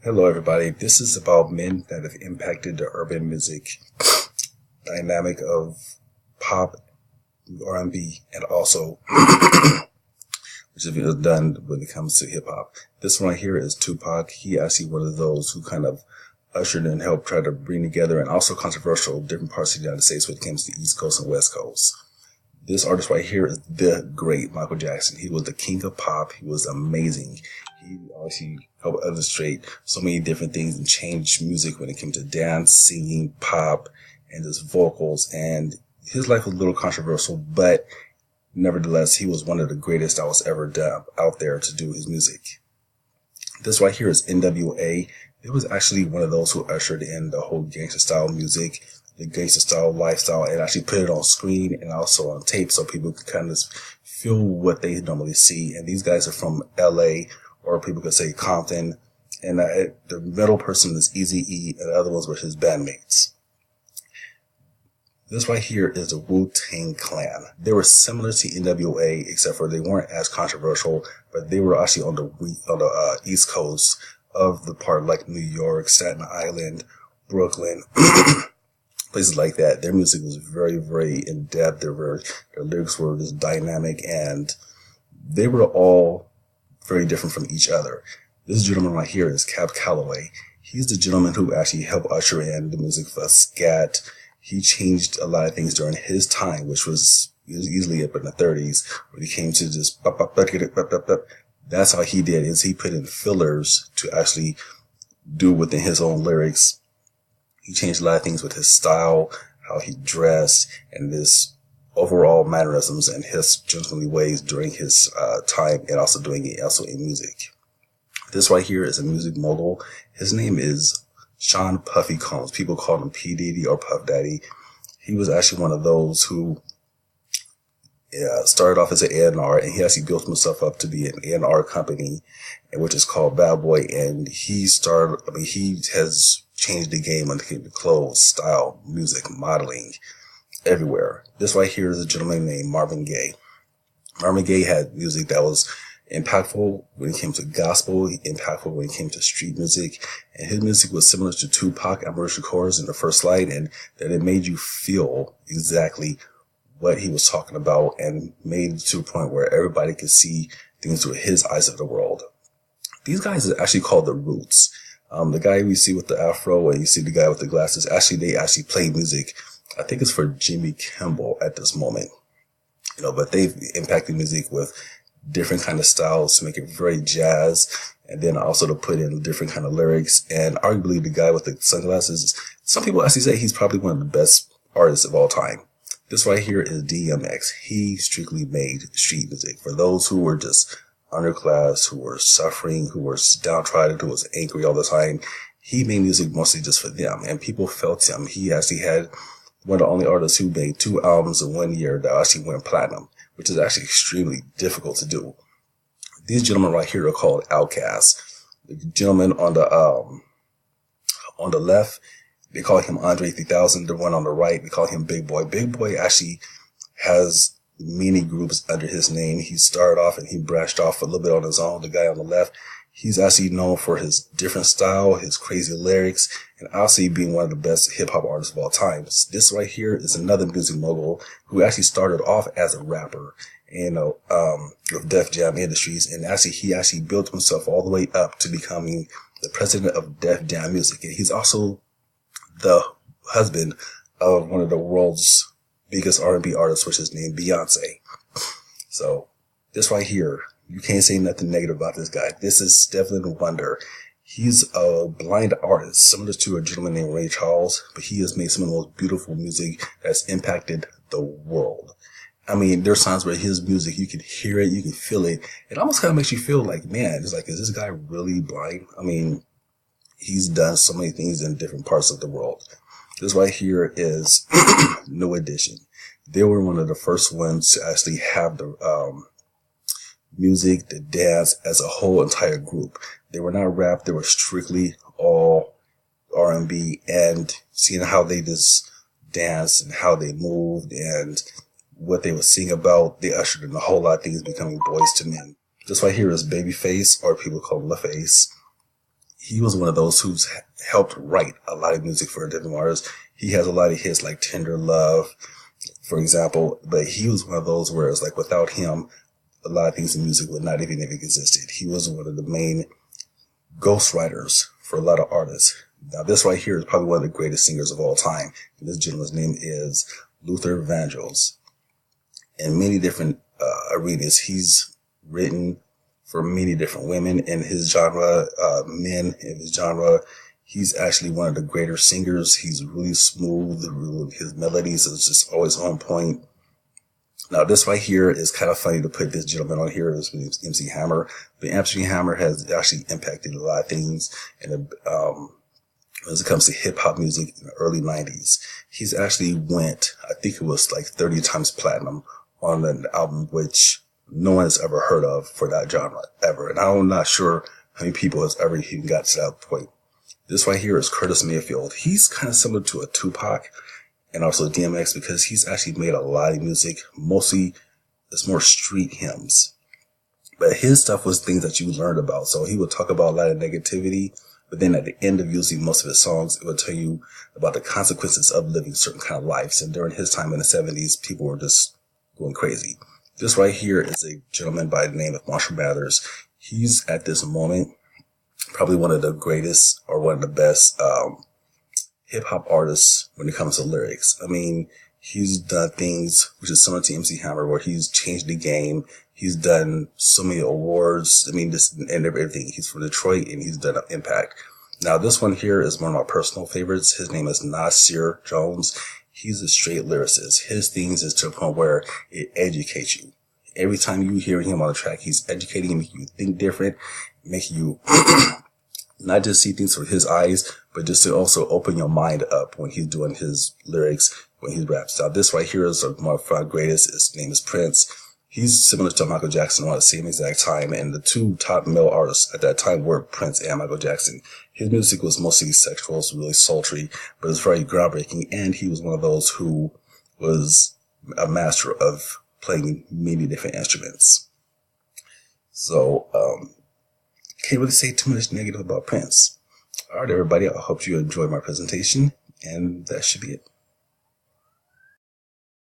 Hello, everybody. This is about men that have impacted the urban music dynamic of pop, R&B, and also which is done when it comes to hip hop. This one right here is Tupac. He actually one of those who kind of ushered and helped try to bring together and also controversial different parts of the United States when it comes to the East Coast and West Coast. This artist right here is the great Michael Jackson. He was the king of pop. He was amazing. He obviously helped illustrate so many different things and change music when it came to dance, singing, pop, and his vocals. And his life was a little controversial, but nevertheless, he was one of the greatest that was ever done out there to do his music. This right here is NWA. It was actually one of those who ushered in the whole gangster style music, the gangster style lifestyle, and actually put it on screen and also on tape so people could kind of feel what they normally see. And these guys are from LA, or people could say Compton. And the middle person is Eazy-E, and the other ones were his bandmates. This right here is the Wu-Tang Clan. They were similar to NWA, except for they weren't as controversial, but they were actually on the East Coast of the part like New York, Staten Island, Brooklyn, places like that. Their music was very, very in depth. Their lyrics were just dynamic, and they were all very different from each other. This gentleman right here is Cab Calloway. He's the gentleman who actually helped usher in the music for scat. He changed a lot of things during his time, which was easily up in the 30s, when he came to just that's how he did, is he put in fillers to actually do within his own lyrics. He changed a lot of things with his style, how he dressed, and his overall mannerisms and his gentlemanly ways during his time, and also doing it also in music. This right here is a music mogul. His name is Sean Puffy Combs. People call him P. Diddy or Puff Daddy. He was actually one of those who started off as an A&R, and he actually built himself up to be an A&R company, which is called Bad Boy. And he has changed the game when it came to clothes, style, music, modeling, everywhere. This right here is a gentleman named Marvin Gaye. Marvin Gaye had music that was impactful when it came to gospel, impactful when it came to street music, and his music was similar to Tupac and Amaru Shakur's in the first slide, and that it made you feel exactly what he was talking about, and made it to a point where everybody could see things through his eyes of the world. These guys are actually called the Roots. The guy we see with the afro, and you see the guy with the glasses, they actually play music. I think it's for Jimmy Kimmel at this moment, but they've impacted music with different kind of styles to make it very jazz, and then also to put in different kind of lyrics. And arguably the guy with the sunglasses, some people actually say he's probably one of the best artists of all time. This right here is DMX. He strictly made street music for those who were just underclass, who were suffering, who were downtrodden, who was angry all the time. He made music mostly just for them, and people felt him. He actually had one of the only artists who made 2 albums in 1 year that actually went platinum, which is actually extremely difficult to do. These gentlemen right here are called Outkast. The gentleman on the left, they call him Andre 3000. The one on the right, they call him Big Boy. Big Boy actually has many groups under his name. He started off and he branched off a little bit on his own. The guy on the left, he's actually known for his different style, his crazy lyrics, and obviously being one of the best hip hop artists of all time. This right here is another music mogul who actually started off as a rapper, with Def Jam Industries, and he actually built himself all the way up to becoming the president of Def Jam Music. And he's also the husband of one of the world's biggest R&B artists, which is named Beyonce. So this right here, you can't say nothing negative about this guy. This is Stephen Wonder. He's a blind artist, similar to a gentleman named Ray Charles, but he has made some of the most beautiful music that's impacted the world. I mean, there's times where his music, you can hear it, you can feel it. It almost kind of makes you feel like, man, it's like, is this guy really blind? I mean, he's done so many things in different parts of the world. This right here is New Edition. They were one of the first ones to actually have the music, the dance as a whole entire group. They were not rap, they were strictly all R&B, and seeing how they just danced and how they moved and what they would sing about, they ushered in a whole lot of things becoming Boys to Men. This right here is Babyface, or people call him LaFace. he was one of those who's helped write a lot of music for different artists. He has a lot of hits like Tender Love, for example, but he was one of those where it's like without him, a lot of things in music would not even have existed. He was one of the main ghostwriters for a lot of artists. Now, this right here is probably one of the greatest singers of all time. And this gentleman's name is Luther Vandross. In many different arenas, he's written for many different women in his genre, men in his genre. He's actually one of the greater singers. He's really smooth. His melodies is just always on point. Now, this right here is kind of funny to put this gentleman on here. His name is MC Hammer. But MC Hammer has actually impacted a lot of things as it comes to hip hop music in the early 90s. He's actually went, I think it was like 30 times platinum on an album which no one has ever heard of for that genre ever. And I'm not sure how many people has ever even got to that point. This right here is Curtis Mayfield. He's kind of similar to a Tupac and also DMX because he's actually made a lot of music. Mostly it's more street hymns. But his stuff was things that you learned about. So he would talk about a lot of negativity. But then at the end of usually most of his songs, it would tell you about the consequences of living certain kind of lives. And during his time in the 70s, people were just going crazy. This right here is a gentleman by the name of Marshall Mathers. He's at this moment probably one of the greatest or one of the best hip hop artists when it comes to lyrics. I mean, he's done things which is similar to MC Hammer where he's changed the game. He's done so many awards. I mean, this and everything. He's from Detroit and he's done an impact. Now, this one here is one of my personal favorites. His name is Nasir Jones. He's a straight lyricist. His things is to a point where it educates you. Every time you hear him on the track, he's educating you, making you think different, making you not just see things through his eyes, but just to also open your mind up when he's doing his lyrics, when he raps. Now, this right here is one of my greatest. His name is Prince. He's similar to Michael Jackson around the same exact time, and the two top male artists at that time were Prince and Michael Jackson. His music was mostly sexual, it's really sultry, but it's very groundbreaking, and he was one of those who was a master of playing many different instruments. So, can't really say too much negative about Prince. All right, everybody, I hope you enjoyed my presentation, and that should be it.